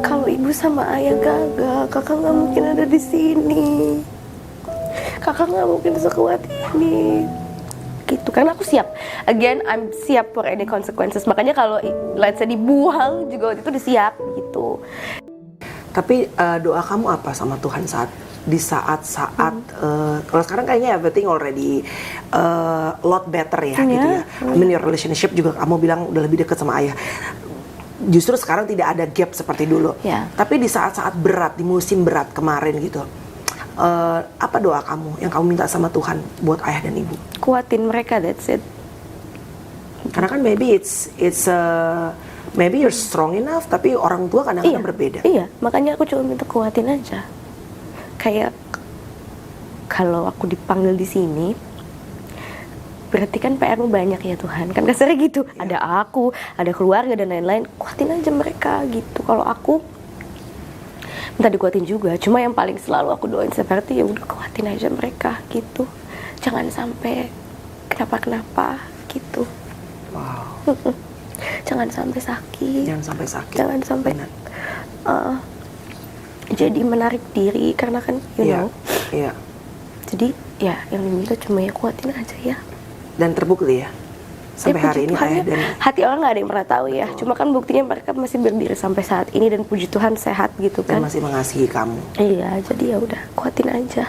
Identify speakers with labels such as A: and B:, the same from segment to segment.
A: kalau ibu sama ayah gagal, kakak nggak mungkin ada di sini. Kakak nggak mungkin sekuat ini. Gitu, karena aku siap. Again, I'm siap for any consequences. Makanya kalau let's say dibuang juga waktu itu udah siap gitu.
B: Tapi doa kamu apa sama Tuhan di saat-saat kalau sekarang kayaknya everything already lot better ya gitu ya. I mean your relationship juga kamu bilang udah lebih dekat sama ayah. Justru sekarang tidak ada gap seperti dulu. Tapi di saat-saat berat, di musim berat kemarin gitu, apa doa kamu yang kamu minta sama Tuhan buat ayah dan ibu?
A: Kuatin mereka, that's it.
B: Karena kan maybe maybe you're strong enough, tapi orang tua kadang-kadang berbeda.
A: Iya, makanya aku cuma minta kuatin aja. Kayak kalau aku dipanggil di sini, berarti kan PR-mu banyak ya Tuhan. Kan kasarnya gitu. Ada aku, ada keluarga dan lain-lain. Kuatin aja mereka gitu. Kalau aku minta dikuatin juga. Cuma yang paling selalu aku doain seperti ya udah kuatin aja mereka gitu. Jangan sampai kenapa-kenapa gitu.
B: Wow.
A: Jangan sampai sakit.
B: Jangan sampai sakit.
A: Jangan sampai jadi menarik diri karena kan you know.
B: Iya.
A: Jadi ya yang diminta cuma ya kuatin aja ya.
B: Dan terbukti ya sampai hari ini ayah dan
A: hati orang nggak ada yang pernah tahu ya. Cuma kan buktinya mereka masih berdiri sampai saat ini dan puji Tuhan sehat gitu kan.
B: Dan masih mengasihi kamu.
A: Iya, jadi ya udah kuatin aja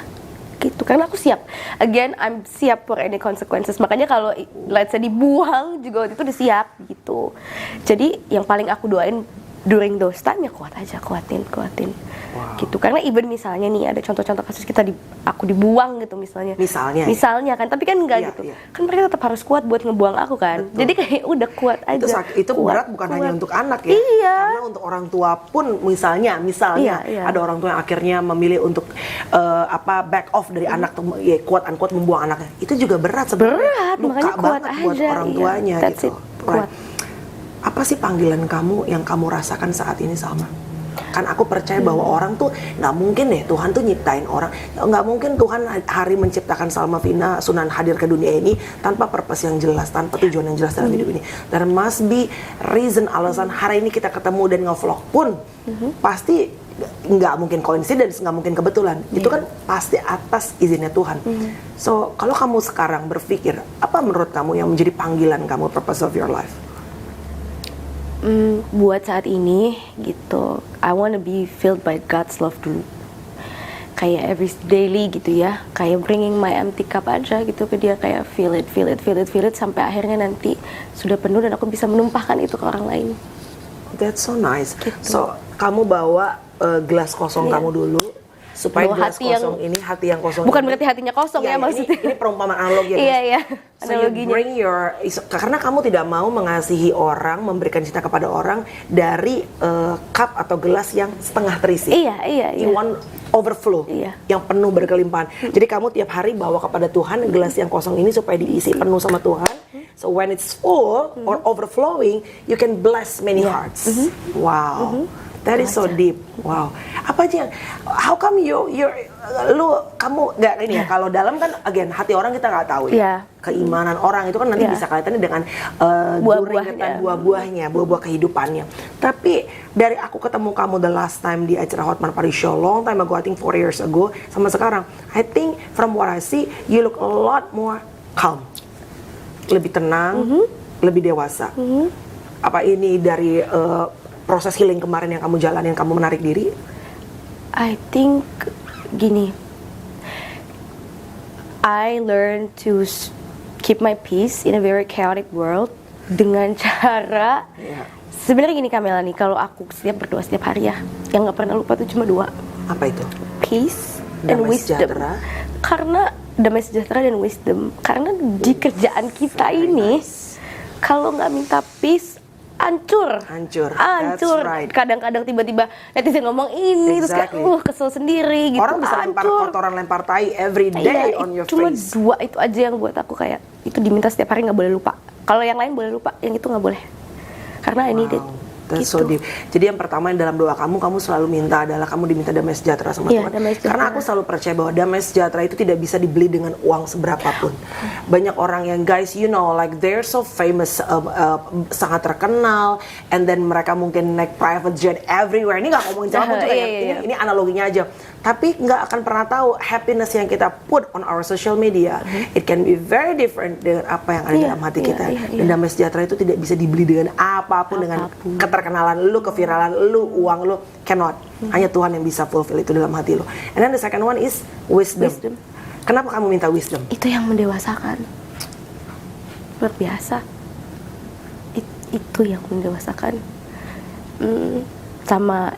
A: gitu. Karena aku siap. Again, I'm siap for any consequences. Makanya kalau let's say dibuang juga waktu itu udah siap gitu. Jadi yang paling aku doain during those time ya kuat aja, kuatin. Gitu. Karena even misalnya nih ada contoh-contoh kasus aku dibuang gitu misalnya kan, tapi kan enggak gitu. Kan mereka tetap harus kuat buat ngebuang aku kan. Betul. Jadi kayak udah kuat aja.
B: Itu berat bukan hanya untuk anak ya. Karena untuk orang tua pun misalnya ada orang tua yang akhirnya memilih untuk back off dari anak, ya quote unquote membuang anaknya. Itu juga berat sebenarnya. Luka
A: makanya kuat
B: banget
A: aja
B: buat orang tuanya gitu.
A: Kuat.
B: Apa sih panggilan kamu yang kamu rasakan saat ini, Salma? Kan aku percaya bahwa orang tuh nggak mungkin deh Tuhan tuh nyiptain orang, nggak mungkin Tuhan hari menciptakan Salma Vina Sunan hadir ke dunia ini tanpa purpose yang jelas, tanpa tujuan yang jelas dalam hidup ini. There must be reason, alasan hari ini kita ketemu dan nge-vlog pun pasti nggak mungkin coincidence, nggak mungkin kebetulan. Itu kan pasti atas izinnya Tuhan. So kalau kamu sekarang berpikir apa menurut kamu yang menjadi panggilan kamu, purpose of your life?
A: Buat saat ini gitu, I wanna be filled by God's love dulu. Kayak every daily gitu ya, kayak bringing my empty cup aja gitu ke dia, kayak fill it sampai akhirnya nanti sudah penuh dan aku bisa menumpahkan itu ke orang lain.
B: That's so nice.
A: Gitu.
B: So kamu bawa gelas kosong kamu dulu supaya gelas kosong ini hati yang kosong.
A: Bukan
B: ini,
A: berarti hatinya kosong ya maksudnya.
B: Ini perumpamaan analogi ya.
A: Iya.
B: So you bring karena kamu tidak mau mengasihi orang, memberikan cinta kepada orang dari cup atau gelas yang setengah terisi.
A: Iya.
B: You want overflow, yang penuh berkelimpahan. Jadi kamu tiap hari bawa kepada Tuhan gelas yang kosong ini supaya diisi penuh sama Tuhan. So when it's full or overflowing, you can bless many hearts. Wow. That is so deep. Wow. Apa aja? How come kamu nggak ini ya? Kalau dalam kan, again, hati orang kita nggak tahu ya. Keimanan orang itu kan nanti bisa kelihatannya dengan buah-buahnya, buah-buah kehidupannya. Tapi dari aku ketemu kamu the last time di acara Hotman Paris Show long time ago, I think 4 years ago, sama sekarang, I think from what I see, you look a lot more calm, lebih tenang, lebih dewasa. Apa ini dari proses healing kemarin yang kamu jalani, yang kamu menarik diri?
A: I think gini, I learned to keep my peace in a very chaotic world dengan cara sebenarnya gini Kamela nih, kalau aku berdoa setiap hari ya, yang nggak pernah lupa tuh cuma 2.
B: Apa itu?
A: Peace and wisdom. Karena damai sejahtera dan wisdom. Karena di kerjaan kita ini kalau nggak minta peace, hancur.
B: Right.
A: Kadang-kadang tiba-tiba netizen ngomong ini terus kayak kesel sendiri gitu.
B: Orang bisa lempar kotoran, lempar tai every day on your
A: cuma
B: face.
A: Cuma 2 itu aja yang buat aku kayak itu diminta setiap hari, nggak boleh lupa. Kalau yang lain boleh lupa, yang itu nggak boleh. Karena I need it.
B: That's so deep. Jadi yang pertama yang dalam doa kamu selalu minta adalah kamu diminta damai sejahtera sama
A: Iya,
B: Tuhan.
A: damai sejahtera.
B: Karena aku selalu percaya bahwa damai sejahtera itu tidak bisa dibeli dengan uang seberapapun. Banyak orang yang guys, you know, like they're so famous, sangat terkenal, and then mereka mungkin naik private jet everywhere. Ini nggak ngomongin siapa juga ya. Ini analoginya aja. Tapi nggak akan pernah tahu happiness yang kita put on our social media. It can be very different dengan apa yang ada dalam hati kita. Dan damai sejahtera itu tidak bisa dibeli dengan apapun. Dengan keterkenalan lu, keviralan lu, uang lu, cannot. Hanya Tuhan yang bisa fulfill itu dalam hati lu. And then the second one is wisdom. Kenapa kamu minta wisdom?
A: Itu yang mendewasakan. Luar biasa. Itu yang mendewasakan. Sama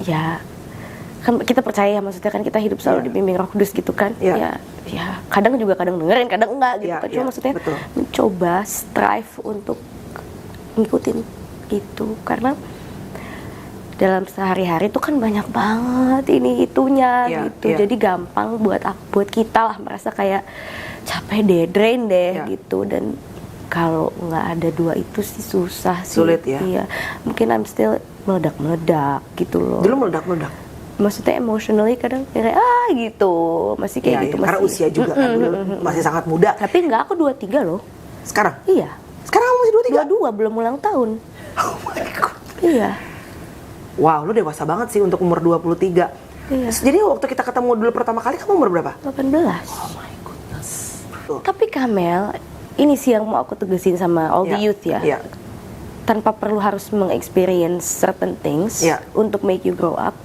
A: ya kan kita percaya, maksudnya kan kita hidup selalu dibimbing Roh Kudus gitu kan. Ya kadang dengerin, kadang enggak gitu kan. Cuma maksudnya mencoba strive untuk ngikutin gitu, karena dalam sehari-hari itu kan banyak banget ini itunya gitu. Jadi gampang buat kita lah merasa kayak capek deh, drain deh gitu. Dan kalau nggak ada dua itu sih susah sih.
B: Sulit ya.
A: Iya. Mungkin I'm still meledak-meledak gitu loh.
B: Dulu meledak-meledak.
A: Maksudnya emotionally kadang kayak gitu, masih kayak gitu.
B: Karena
A: masih,
B: usia juga kan dulu masih sangat muda.
A: Tapi enggak, aku 23 loh.
B: Sekarang?
A: Iya.
B: Sekarang kamu masih
A: 22, belum ulang tahun.
B: Oh my god.
A: Iya.
B: Wow, lu dewasa banget sih untuk umur 23.
A: Iya.
B: Jadi waktu kita ketemu dulu pertama kali kamu umur berapa?
A: 18.
B: Oh my goodness.
A: Tapi Kamel, ini sih yang mau aku tegesin sama all the youth ya.
B: Iya.
A: Tanpa perlu harus mengexperience certain things untuk make you grow up.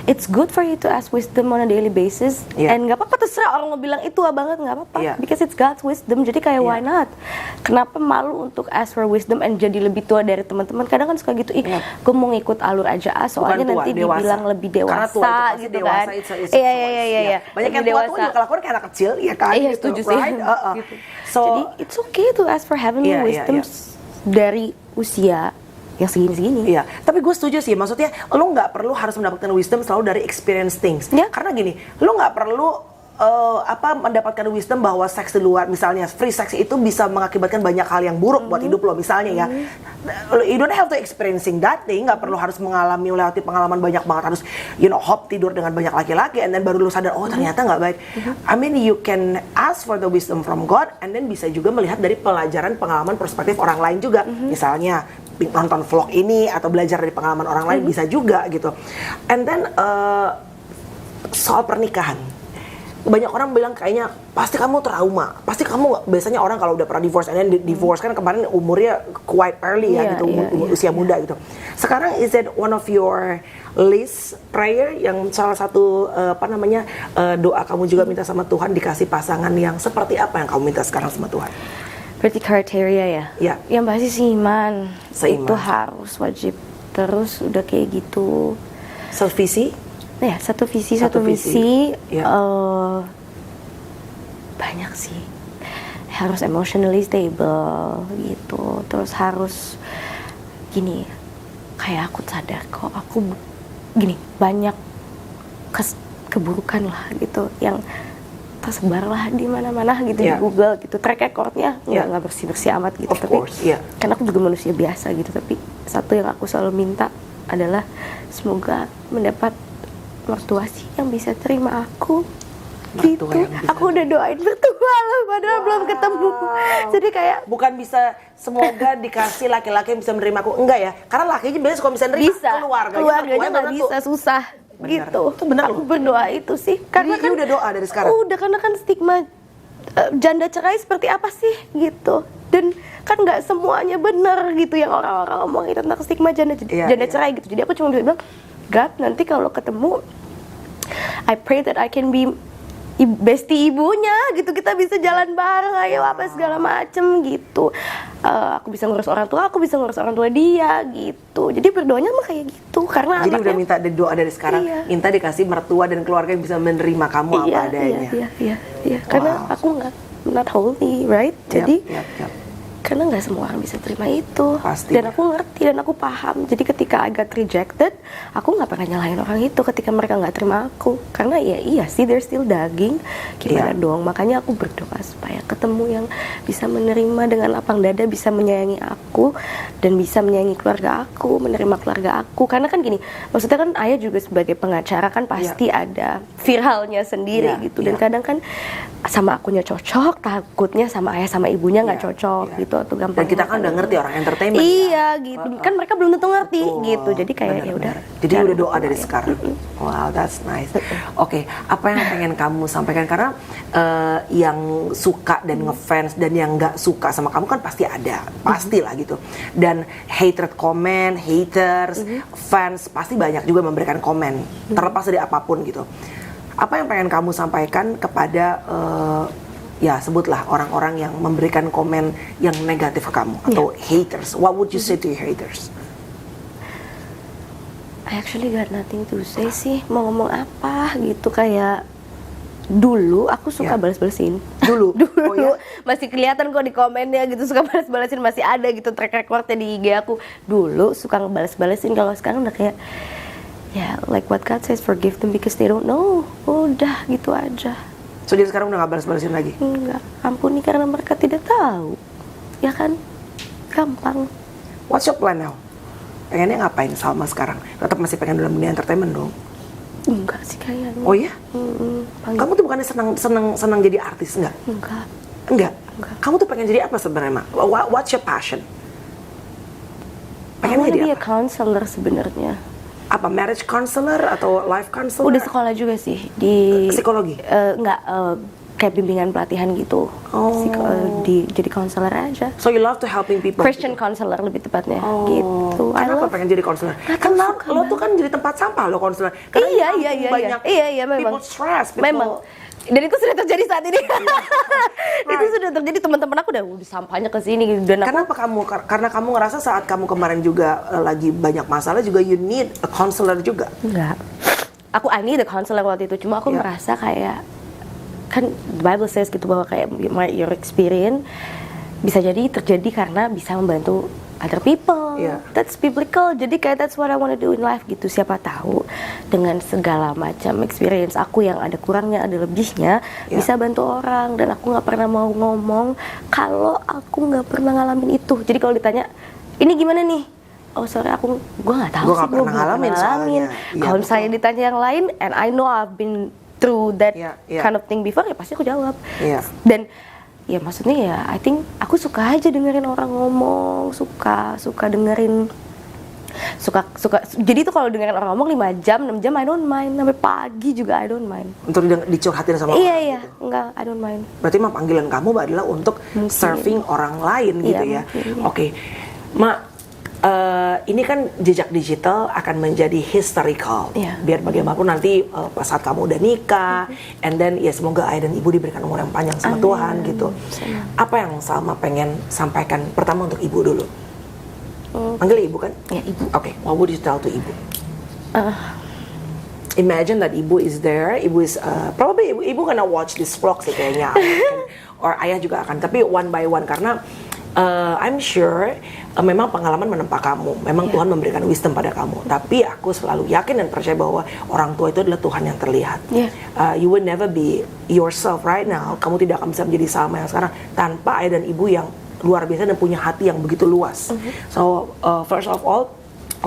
A: It's good for you to ask wisdom on a daily basis. And gak apa-apa, terserah orang mau bilang itu banget, gak apa-apa. Because it's God's wisdom, jadi kayak why not? Kenapa malu untuk ask for wisdom and jadi lebih tua dari teman-teman? Kadang kan suka gitu, gue mau ngikut alur aja soalnya tua, nanti dewasa. Dibilang lebih dewasa.
B: Karena tua itu gitu
A: dewasa,
B: kan.
A: Iya.
B: Banyak yang tua-tua juga kelakuan kayak anak kecil, ya kan?
A: Iya,
B: gitu,
A: setuju sih.
B: Gitu. So,
A: jadi it's okay to ask for heavenly wisdom dari usia yang segini-segini.
B: Iya, tapi gue setuju sih. Maksudnya, lo nggak perlu harus mendapatkan wisdom selalu dari experience things. Karena gini, lo nggak perlu mendapatkan wisdom bahwa seks di luar, misalnya free sex itu bisa mengakibatkan banyak hal yang buruk buat hidup lo, misalnya ya. You don't have to experiencing that thing. Nggak perlu harus melewati pengalaman banyak banget, harus hop tidur dengan banyak laki-laki, and then baru lo sadar, oh ternyata nggak baik. I mean, you can ask for the wisdom from God, and then bisa juga melihat dari pelajaran pengalaman perspektif orang lain juga. Misalnya nonton vlog ini atau belajar dari pengalaman orang lain bisa juga gitu. And then soal pernikahan, banyak orang bilang kayaknya pasti kamu trauma, pasti kamu, biasanya orang kalau udah pernah divorce, and then divorce kan kemarin umurnya quite early ya gitu, usia muda gitu. Sekarang is it one of your list prayer yang salah satu doa kamu juga minta sama Tuhan dikasih pasangan yang seperti apa yang kamu minta sekarang sama Tuhan?
A: Berarti kriteria ya?
B: Iya.
A: Yang pasti seiman.
B: Seiman.
A: Itu harus wajib. Terus udah kayak gitu.
B: Sevisi?
A: Ya, satu visi, satu misi.
B: Ya.
A: Banyak sih. Harus emotionally stable gitu. Terus harus gini, kayak aku sadar kok aku gini, banyak keburukan lah gitu yang tersebar lah di mana-mana gitu di Google gitu, track recordnya nggak bersih-bersih amat gitu. Tapi karena aku juga manusia biasa gitu, tapi satu yang aku selalu minta adalah semoga mendapat mertua sih yang bisa terima aku gitu. Aku udah doain mertua loh, padahal belum ketemu. Jadi kayak
B: bukan bisa semoga dikasih laki-laki yang bisa menerima aku, enggak ya, karena lakinya biasanya suka bisa nerima, keluarganya
A: nggak bisa, susah.
B: Bener.
A: Gitu.
B: Itu benar
A: aku berdoa itu sih. Karena
B: kan udah doa dari sekarang.
A: Udah, karena kan stigma janda cerai seperti apa sih gitu. Dan kan nggak semuanya benar gitu yang orang-orang ngomongin tentang stigma janda cerai gitu. Jadi aku cuma bisa bilang, God, nanti kalau ketemu, I pray that I can be bestie ibunya gitu, kita bisa jalan bareng, ayo apa segala macem gitu. Aku bisa ngurus orang tua, aku bisa ngurus orang tua dia gitu. Jadi berdoanya mah kayak gitu, karena
B: jadi udah minta doa dari sekarang, minta dikasih mertua dan keluarga yang bisa menerima kamu apa adanya.
A: Iya. Karena aku not holy, right? Jadi karena nggak semua orang bisa terima itu.
B: Pasti.
A: Dan aku ngerti dan aku paham. Jadi ketika I got rejected, aku nggak pernah nyalahin orang itu ketika mereka nggak terima aku, karena ya iya sih, they're still daging, gimana dong. Makanya aku berdoa supaya ketemu yang bisa menerima dengan lapang dada, bisa menyayangi aku dan bisa menyayangi keluarga aku, menerima keluarga aku. Karena kan gini, maksudnya kan ayah juga sebagai pengacara kan pasti ada viralnya sendiri gitu. Dan kadang kan sama akunya cocok, takutnya sama ayah sama ibunya nggak cocok gitu, atau gampang.
B: Dan kita kan udah ngerti orang entertainment.
A: Iya gitu. Kan mereka belum tentu ngerti gitu. Jadi kayak ya udah.
B: Jadi udah doa dari sekarang. Wow, that's nice. Oke, apa yang pengen kamu sampaikan, karena yang suka dan ngefans dan yang nggak suka sama kamu kan pasti ada, pastilah gitu. Dan hatred comment, haters, fans pasti banyak juga memberikan komen, terlepas dari apapun gitu. Apa yang pengen kamu sampaikan kepada ya sebutlah orang-orang yang memberikan komen yang negatif ke kamu atau haters? What would you say to your haters?
A: I actually got nothing to say sih, mau ngomong apa gitu. Kayak dulu aku suka balas-balasin. Dulu masih kelihatan kok di komennya gitu, suka balas-balasin, masih ada gitu track recordnya di IG aku. Dulu suka ngebalas-balasin, kalau sekarang udah kayak ya like what God says, forgive them because they don't know. Udah gitu aja.
B: So jadi sekarang udah gak balas-balasin lagi?
A: Enggak, ampuni karena mereka tidak tahu. Ya kan? Gampang.
B: What's your plan now? Pengennya ngapain Salma sekarang? Tetap masih pengen dalam dunia entertainment dong?
A: Enggak sih kayaknya.
B: Oh ya? Kamu tuh bukannya senang jadi artis, enggak? Enggak? Kamu tuh pengen jadi apa sebenarnya, Ma? What's your passion? Pengen jadi
A: apa? Counselor sebenarnya.
B: Apa, marriage counselor atau life counselor?
A: Udah sekolah juga sih di
B: psikologi.
A: Kayak bimbingan pelatihan gitu. Jadi counselor aja.
B: So you love to helping people?
A: Christian counselor lebih tepatnya gitu.
B: Kenapa pengen jadi counselor? Karena lo tuh kan jadi tempat sampah lo counselor.
A: Iya, memang.
B: People stress,
A: memang. Dan itu sudah terjadi saat ini. Itu sudah terjadi, teman-teman aku udah sampahnya ke sini gitu. Dan
B: kenapa karena kamu ngerasa saat kamu kemarin juga lagi banyak masalah juga, you need a counselor juga?
A: Enggak. I need a counselor waktu itu, cuma aku merasa kayak, kan the Bible says gitu bahwa kayak your experience bisa jadi terjadi karena bisa membantu other people. That's biblical. Jadi kayak that's what I want to do in life gitu. Siapa tahu dengan segala macam experience aku yang ada kurangnya, ada lebihnya, bisa bantu orang. Dan aku nggak pernah mau ngomong kalau aku nggak pernah ngalamin itu. Jadi kalau ditanya, ini gimana nih? Oh sorry, gue nggak tahu sih, gue belum ngalamin. Kalau misalnya ditanya yang lain, and I know I've been through that kind of thing before, ya pasti aku jawab. Dan ya maksudnya ya, I think aku suka aja dengerin orang ngomong, suka dengerin, suka. Jadi tuh kalau dengerin orang ngomong 5 jam, 6 jam I don't mind, sampai pagi juga I don't mind.
B: Untuk dicurhatin sama orang?
A: Iya, gitu. Enggak, I don't mind.
B: Berarti mah panggilan kamu adalah untuk serving orang lain gitu ya? Oke, Ma. Ini kan jejak digital akan menjadi historical. Biar bagaimanapun nanti saat kamu udah nikah, and then ya semoga ayah dan ibu diberikan umur yang panjang sama Tuhan gitu. Apa yang Salma pengen sampaikan pertama untuk ibu dulu? Panggil ibu kan?
A: Ya, ibu.
B: Oke, what would you tell to ibu? Imagine that ibu is there. Ibu is probably ibu gonna watch this vlog sih kayaknya, or ayah juga akan. Tapi one by one, karena I'm sure memang pengalaman menempa kamu, memang Tuhan memberikan wisdom pada kamu. Tapi aku selalu yakin dan percaya bahwa orang tua itu adalah Tuhan yang terlihat. You will never be yourself right now. Kamu tidak akan bisa menjadi Salma yang sekarang tanpa ayah dan ibu yang luar biasa dan punya hati yang begitu luas. So first of all,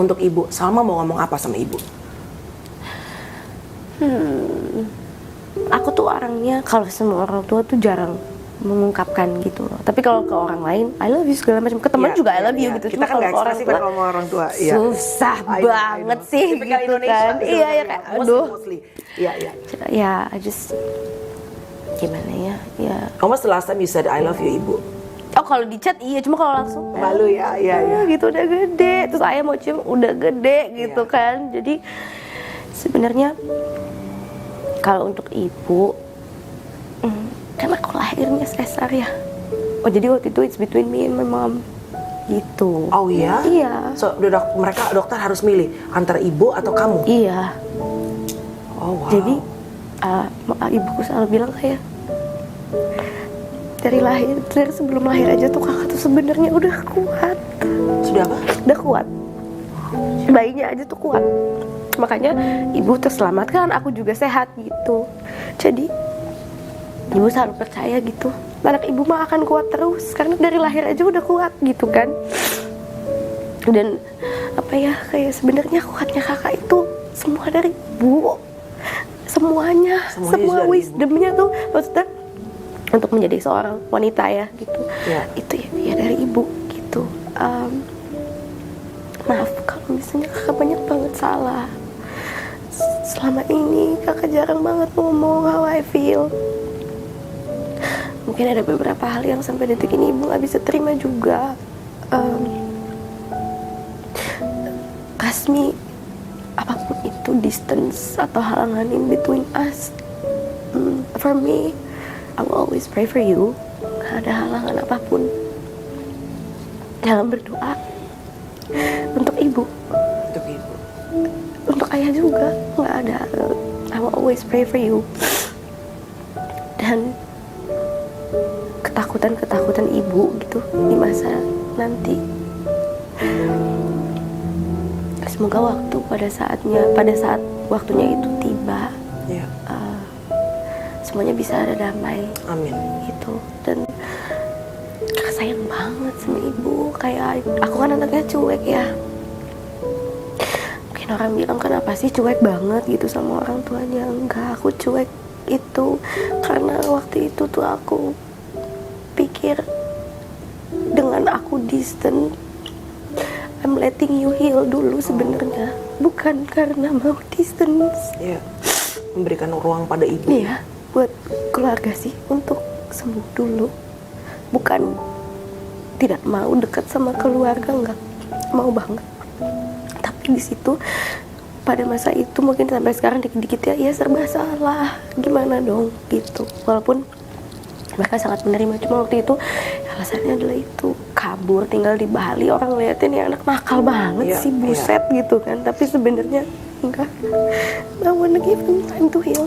B: untuk ibu, Salma mau ngomong apa sama ibu?
A: Aku tuh orangnya, kalau semua orang tua tuh jarang mengungkapkan gitu loh. Tapi kalau ke orang lain, I love you segala macam. Ke teman juga I love you gitu.
B: Kita kan nggak ekspresif kan kalau orang tua.
A: Susah banget sih gitu kan. Iya ya kayak aduh. Ya, I just gimana ya? Ya.
B: When was the last time you said I love you, ibu?
A: Oh kalau di chat iya, cuma kalau langsung
B: malu ya.
A: Gitu udah gede. Terus ayah mau cium udah gede gitu kan. Jadi sebenarnya kalau untuk ibu, kan aku lahirnya sesar ya. Oh jadi waktu itu it's between me and my mom gitu.
B: Oh iya?
A: Iya.
B: So dokter harus milih antara ibu atau kamu?
A: Iya.
B: Oh wow.
A: Jadi ibuku selalu bilang kayak dari sebelum lahir aja tuh kakak tuh sebenarnya udah kuat.
B: Sudah apa?
A: Udah kuat. Bayinya aja tuh kuat. Makanya ibu terselamatkan, aku juga sehat gitu. Jadi ibu selalu percaya gitu, anak ibu mah akan kuat terus karena dari lahir aja udah kuat gitu kan. Dan apa ya, kayak sebenarnya kuatnya kakak itu semua dari ibu. Semua
B: dari
A: wisdomnya tuh maksudnya untuk menjadi seorang wanita ya gitu. Itu ya dari ibu gitu. Maaf kalau misalnya kakak banyak banget salah. Selama ini kakak jarang banget ngomong how I feel. Mungkin ada beberapa hal yang sampai detik ini ibu gak bisa terima juga. Kasmi, apapun itu distance atau halangan in between us, for me I will always pray for you. Gak ada halangan apapun dalam berdoa untuk ibu, untuk ayah juga nggak ada. I will always pray for you. Dan ketakutan ibu gitu di masa nanti, semoga pada saat waktunya itu tiba, semuanya bisa ada damai.
B: Amin.
A: Gitu. Dan kakak sayang banget sama ibu. Kayak aku kan anaknya cuek ya. Mungkin orang bilang kenapa sih cuek banget gitu sama orang tuanya. Enggak, aku cuek itu karena waktu itu tuh aku pikir dengan aku distant, I'm letting you heal dulu sebenarnya, bukan karena mau distance.
B: Memberikan ruang pada ibu.
A: Iya, buat keluarga sih untuk sembuh dulu, bukan tidak mau dekat sama keluarga, enggak, mau banget. Tapi di situ pada masa itu mungkin sampai sekarang dikit-dikit ya serba salah, gimana dong gitu. Walaupun mereka sangat menerima, cuma waktu itu alasannya adalah itu kabur tinggal di Bali, orang liatin ya anak nakal banget sih, buset gitu kan. Tapi sebenarnya enggak, I wanna give them time to heal.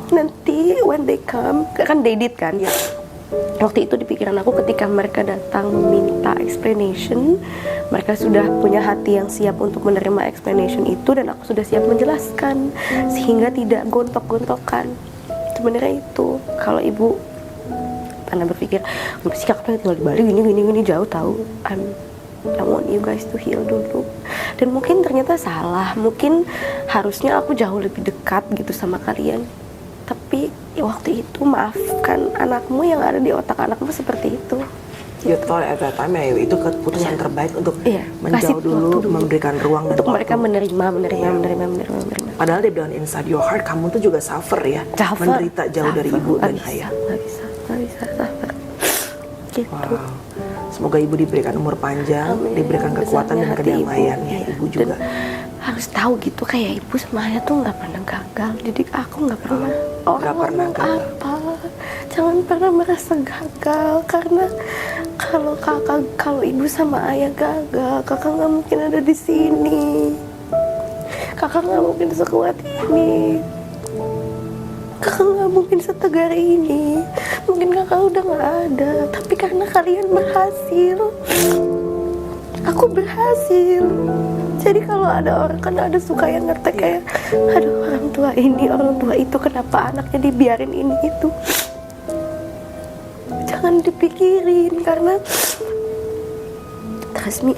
A: Nanti when they come, kan they did kan. Waktu itu di pikiran aku ketika mereka datang meminta explanation, mereka sudah punya hati yang siap untuk menerima explanation itu, dan aku sudah siap menjelaskan sehingga tidak gontok-gontokan. Sebenarnya itu kalau ibu karena berpikir sih kakak pengen tinggal di Bali gini jauh tahu, I want you guys to heal dulu. Dan mungkin ternyata salah, mungkin harusnya aku jauh lebih dekat gitu sama kalian. Tapi ya waktu itu maafkan anakmu, yang ada di otak anakmu seperti itu.
B: You thought at that time ya itu keputusan terbaik untuk menjauh dulu, memberikan ruang
A: untuk
B: dan
A: mereka menerima.
B: Padahal deep down inside your heart kamu tuh juga suffer ya, menderita jauh dari ibu dan ayah.
A: Nggak bisa suffer. Gitu.
B: Wow. Semoga ibu diberikan umur panjang, diberikan kekuatan dan kedamaian ya ibu juga.
A: Dan harus tahu gitu, kayak ibu sama ayah tuh nggak pernah gagal. Jadi aku nggak pernah apa, jangan pernah merasa gagal, karena kalau ibu sama ayah gagal, kakak nggak mungkin ada di sini, kakak nggak mungkin sekuat ini, kakak nggak mungkin setegar ini. Mungkin kakak udah nggak ada, tapi karena kalian berhasil, aku berhasil. Jadi kalau ada orang, kan ada suka yang ngetek kayak, aduh orang tua ini, orang tua itu, kenapa anaknya dibiarin ini itu. Jangan dipikirin, karena trust me,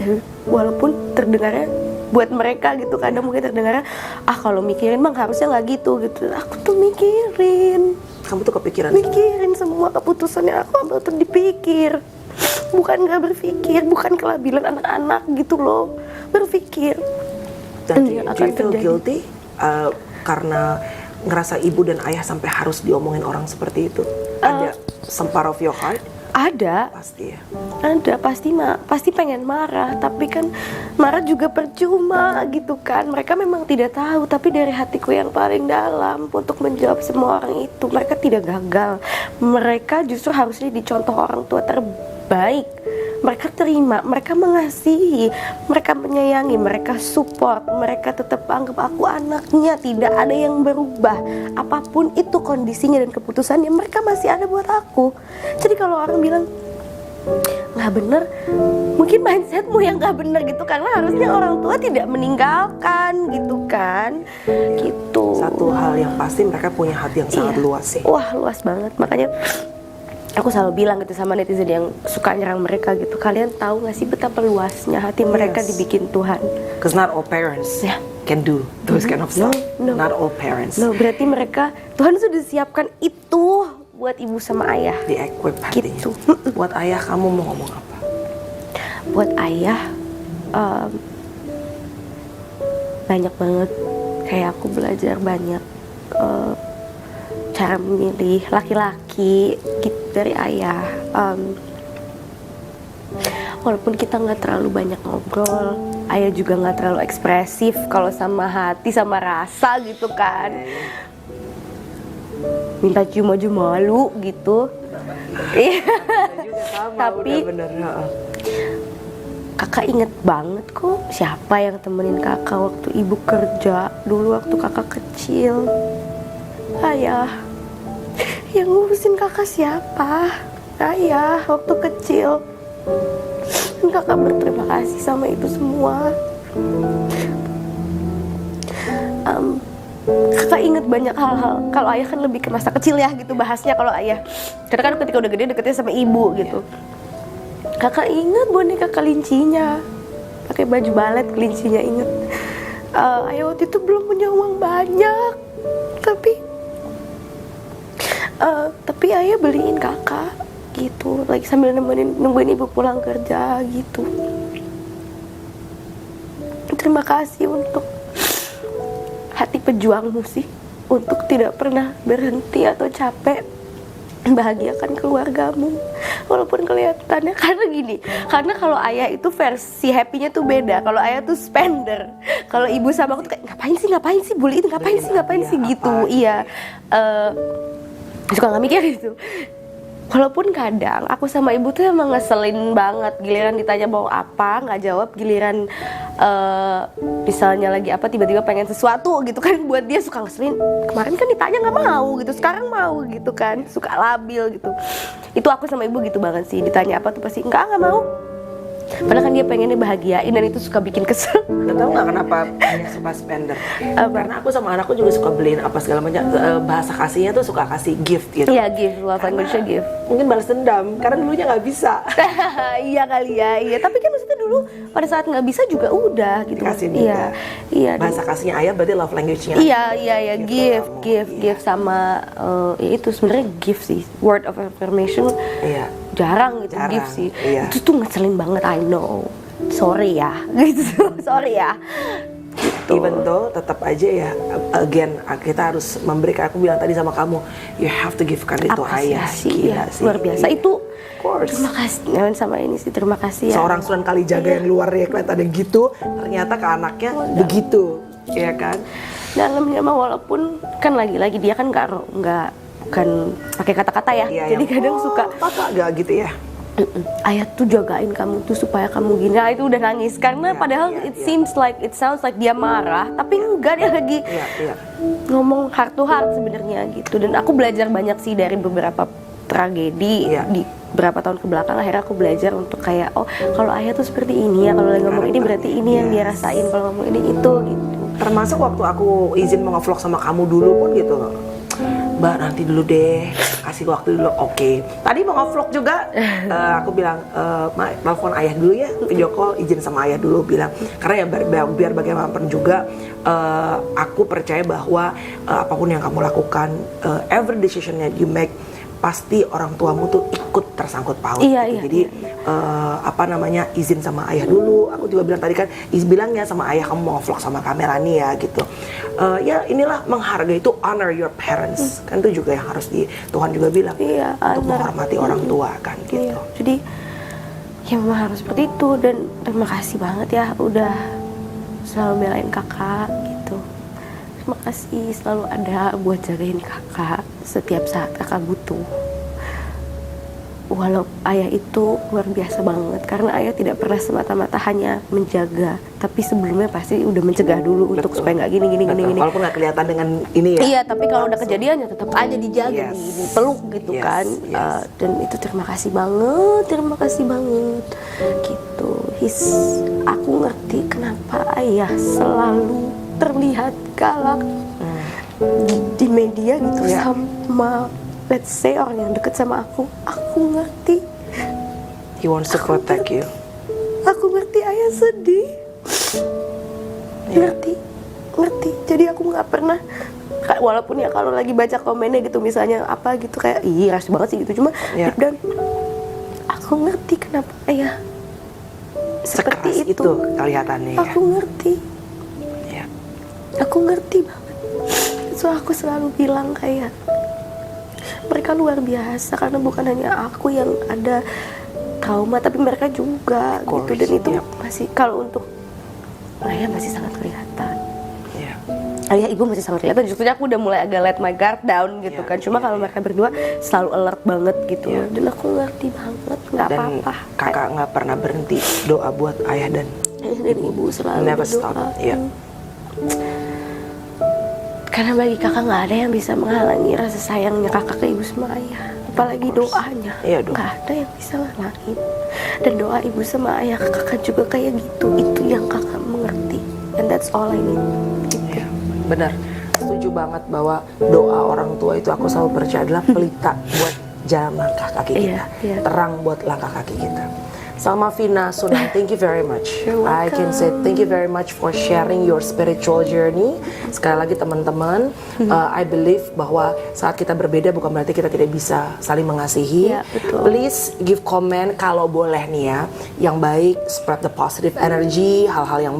A: walaupun terdengarnya buat mereka gitu, kadang mungkin terdengarnya kalau mikirin bang harusnya nggak gitu. Aku tuh mikirin.
B: Kamu tuh kepikiran?
A: Mikirin semua keputusannya aku ambil tuh dipikir, bukan nggak berpikir, bukan kelabilan anak-anak gitu loh, berpikir.
B: Dan do you feel guilty karena ngerasa ibu dan ayah sampai harus diomongin orang seperti itu? Ada some part of your heart?
A: Ada.
B: Pasti ya.
A: Ada, pasti pengen marah, tapi kan marah juga percuma gitu kan. Mereka memang tidak tahu, tapi dari hatiku yang paling dalam untuk menjawab semua orang itu, mereka tidak gagal. Mereka justru harusnya dicontoh orang tua terbaik. mereka terima, mereka mengasihi, mereka menyayangi, mereka support, mereka tetap anggap aku anaknya, tidak ada yang berubah. Apapun itu kondisinya dan keputusannya, mereka masih ada buat aku. Jadi kalau orang bilang nggak bener, mungkin mindsetmu yang nggak bener gitu, karena harusnya orang tua tidak meninggalkan gitu kan, gitu.
B: Satu hal yang pasti mereka punya hati yang sangat luas sih.
A: Wah, luas banget. Makanya aku selalu bilang gitu sama netizen yang suka nyerang mereka gitu, kalian tahu nggak sih betapa luasnya hati mereka dibikin Tuhan.
B: Because not all parents can do those kind of stuff. Not all parents.
A: No, berarti mereka, Tuhan sudah siapkan itu buat ibu sama ayah.
B: Di-equip hatinya.
A: Gitu.
B: Buat ayah kamu mau ngomong apa?
A: Buat ayah, banyak banget. Kayak aku belajar banyak cara memilih laki-laki gitu dari ayah. Walaupun kita nggak terlalu banyak ngobrol, ayah juga nggak terlalu ekspresif kalau sama hati, sama rasa gitu kan. Minta cium aja malu gitu. Tapi kakak inget banget kok siapa yang temenin kakak waktu ibu kerja dulu waktu kakak kecil. Ayah. Yang ngurusin kakak siapa? Ayah waktu kecil. Dan kakak berterima kasih sama itu semua. Kakak inget banyak hal-hal. Kalau ayah kan lebih ke masa kecil ya gitu bahasnya kalau ayah. Karena kan ketika udah gede deketnya sama ibu gitu. Kakak inget boneka kelincinya, pakai baju balet kelincinya inget. Ayah waktu itu belum punya uang banyak, tapi ayah beliin kakak gitu, lagi sambil nungguin ibu pulang kerja gitu. Terima kasih untuk hati pejuangmu sih, untuk tidak pernah berhenti atau capek bahagiakan keluargamu walaupun kelihatannya, karena gini, karena kalau ayah itu versi happy-nya tuh beda. Kalau ayah tuh spender, kalau ibu sama aku tuh kayak ngapain sih beliin, ngapain sih gitu. Iya, suka nggak mikir gitu. Walaupun kadang aku sama ibu tuh emang ngeselin banget, giliran ditanya mau apa nggak jawab, giliran misalnya lagi apa tiba-tiba pengen sesuatu gitu kan, buat dia suka ngeselin. Kemarin kan ditanya nggak mau gitu, sekarang mau gitu kan, suka labil gitu. Itu aku sama ibu gitu banget sih, ditanya apa tuh pasti nggak mau. Padahal kan dia pengennya bahagiain dan itu suka bikin kesel.
B: Tahu nggak kenapa ayah suka spender? Karena aku sama anakku juga suka beliin apa segala macam. Bahasa kasihnya tuh suka kasih gift gitu.
A: Iya, gift, love language-nya gift.
B: Mungkin balas dendam, karena dulunya nggak bisa.
A: Iya kali ya, iya. Tapi kan maksudnya dulu pada saat nggak bisa juga udah gitu.
B: Dikasih
A: iya.
B: Bahasa kasihnya ayah berarti love language-nya.
A: Iya, gift sama ya itu sebenarnya gift sih, word of affirmation.
B: Iya.
A: Jarang gitu, gift sih.
B: Iya.
A: Itu tuh ngeselin banget, I know. Sorry ya, gitu. Sorry ya. Gitu.
B: Even though tetap aja ya, again kita harus memberikan. Aku bilang tadi sama kamu, you have to give credit to ayah.
A: Iya, luar biasa itu. Terima kasih sama ini sih, terima kasih ya.
B: Seorang Sunan Kalijaga yang luar ya kelihatannya gitu, ternyata ke anaknya begitu, ya kan?
A: Dalamnya mah walaupun kan lagi-lagi dia kan bukan pakai kata-kata ya, jadi kadang suka
B: apa gak gitu ya.
A: Ayah tuh jagain kamu tuh supaya kamu gini. Nah, itu udah nangis karena padahal it sounds like dia marah, tapi enggak, dia lagi ngomong heart to heart sebenarnya gitu. Dan aku belajar banyak sih dari beberapa tragedi di beberapa tahun ke belakang. Akhirnya aku belajar untuk kayak kalau ayah tuh seperti ini ya, kalau lagi ngomong ini berarti ini yang dia rasain, kalau ngomong ini itu gitu.
B: Termasuk waktu aku izin mau nge-vlog sama kamu dulu pun gitu, Mbak nanti dulu deh, kasih waktu dulu. Oke. Tadi mau nge-vlog juga, aku bilang, telepon ayah dulu ya, video call, izin sama ayah dulu, bilang. Karena ya biar bagaimanapun juga, aku percaya bahwa apapun yang kamu lakukan, every decision that you make, pasti orang tuamu tuh ikut tersangkut paut. Gitu. Jadi izin sama ayah dulu. Aku juga bilang tadi kan, bilangnya sama ayah kamu mau vlog sama kamera nih ya gitu. Ya inilah menghargai itu, honor your parents. Kan itu juga yang harus Tuhan juga bilang untuk menghormati orang tua kan gitu.
A: Jadi ya memang harus seperti itu, dan terima kasih banget ya udah selalu belain kakak gitu. Terima kasih selalu ada buat jagain kakak setiap saat kakak butuh. walau ayah itu luar biasa banget, karena ayah tidak pernah semata-mata hanya menjaga, tapi sebelumnya pasti udah mencegah dulu untuk
B: Betul.
A: supaya nggak gini.
B: Walaupun nggak kelihatan dengan ini ya.
A: Iya, tapi kalau udah kejadiannya tetap aja dijaga,
B: Yes.
A: dipeluk gitu
B: Yes,
A: kan.
B: yes.
A: Dan itu terima kasih banget gitu. Aku ngerti kenapa ayah selalu terlihat galak di media gitu
B: Ya.
A: sama, let's say, orang yang deket sama aku ngerti.
B: He wants to protect you.
A: Aku ngerti ayah sedih.
B: Ya.
A: Ngerti. Jadi aku nggak pernah, walaupun ya kalau lagi baca komennya gitu misalnya apa gitu kayak ih rasis banget sih gitu, cuma
B: Ya.
A: deep down aku ngerti kenapa ayah seperti
B: Sekeras itu kelihatannya ya.
A: Aku ngerti.
B: Ya.
A: Aku ngerti banget. So aku selalu bilang kayak mereka luar biasa, karena bukan hanya aku yang ada trauma, tapi mereka juga
B: Of course,
A: gitu. Dan itu
B: yeah.
A: masih, kalau untuk ayah masih sangat kelihatan.
B: Ya.
A: Ayah ibu masih sangat kelihatan. Justru aku udah mulai agak let my guard down gitu
B: Yeah,
A: kan. Cuma
B: yeah,
A: kalau
B: yeah.
A: mereka berdua selalu alert banget gitu.
B: Yeah.
A: Dan aku ngerti banget, nggak
B: Dan
A: apa-apa.
B: kakak nggak pernah berhenti doa buat ayah dan
A: Ayah dan ibu selalu
B: never
A: berdoa.
B: stop. Ya.
A: Karena bagi kakak nggak ada yang bisa menghalangi rasa sayangnya kakak ke ibu sama ayah. Apalagi
B: Of course.
A: doanya,
B: Iya dong.
A: nggak ada yang bisa ngalangin. Dan doa ibu sama ayah ke kakak juga kayak gitu. Itu yang kakak mengerti. And that's all I need. Gitu.
B: Ya, benar. Setuju banget bahwa doa orang tua itu aku selalu percaya adalah pelita buat jalan langkah kaki
A: Iya,
B: kita,
A: iya.
B: terang buat langkah kaki kita. Salma Vina Sunan, thank you very much.
A: You're
B: I can say thank you very much for sharing your spiritual journey. Sekali lagi teman-teman, I believe bahwa saat kita berbeda bukan berarti kita tidak bisa saling mengasihi.
A: Iya, betul.
B: Please give comment kalau boleh nih ya, yang baik, spread the positive energy, hal-hal yang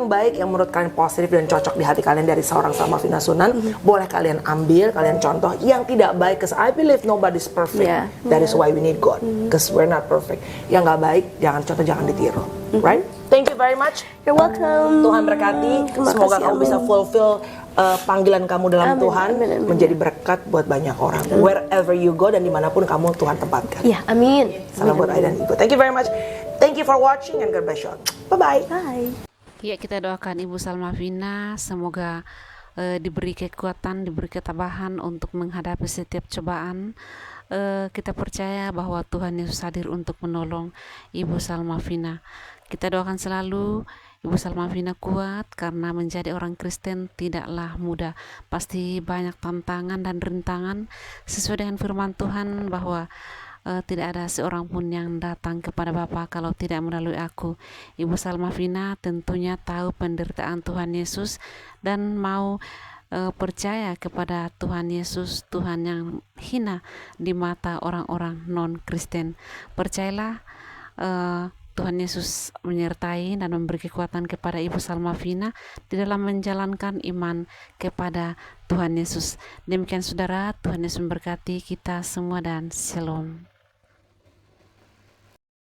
B: baik yang menurut kalian positif dan cocok di hati kalian dari seorang Salma Vina Sunan, boleh kalian ambil, kalian contoh. Yang tidak baik, because I believe nobody's perfect.
A: Yeah.
B: That is why we need God, because we're not perfect. Yang nggak baik, jangan contoh, jangan ditiru, right? Thank you very much.
A: You're welcome.
B: Tuhan berkati.
A: Terima
B: Semoga
A: kasih,
B: kamu
A: amin.
B: bisa fulfill panggilan kamu dalam
A: Amin,
B: Tuhan,
A: amin, amin.
B: menjadi berkat buat banyak orang. Wherever you go dan dimanapun kamu Tuhan tempatkan.
A: Ya, amin.
B: Salam buat ayah dan ibu. Thank you very much. Thank you for watching and God bless you all. Bye-bye.
A: Bye.
C: Ya, kita doakan Ibu Salma Vina semoga diberi kekuatan, diberi ketabahan untuk menghadapi setiap cobaan. Kita percaya bahwa Tuhan Yesus hadir untuk menolong Ibu Salma Vina. Kita doakan selalu Ibu Salma Vina kuat, karena menjadi orang Kristen tidaklah mudah. Pasti banyak tantangan dan rintangan, sesuai dengan firman Tuhan bahwa tidak ada seorang pun yang datang kepada Bapa kalau tidak melalui aku. Ibu Salma Vina tentunya tahu penderitaan Tuhan Yesus dan mau percaya kepada Tuhan Yesus, Tuhan yang hina di mata orang-orang non-Kristen. Percayalah, Tuhan Yesus menyertai dan memberi kekuatan kepada Ibu Salma Vina di dalam menjalankan iman kepada Tuhan Yesus. Demikian saudara, Tuhan Yesus memberkati kita semua dan shalom.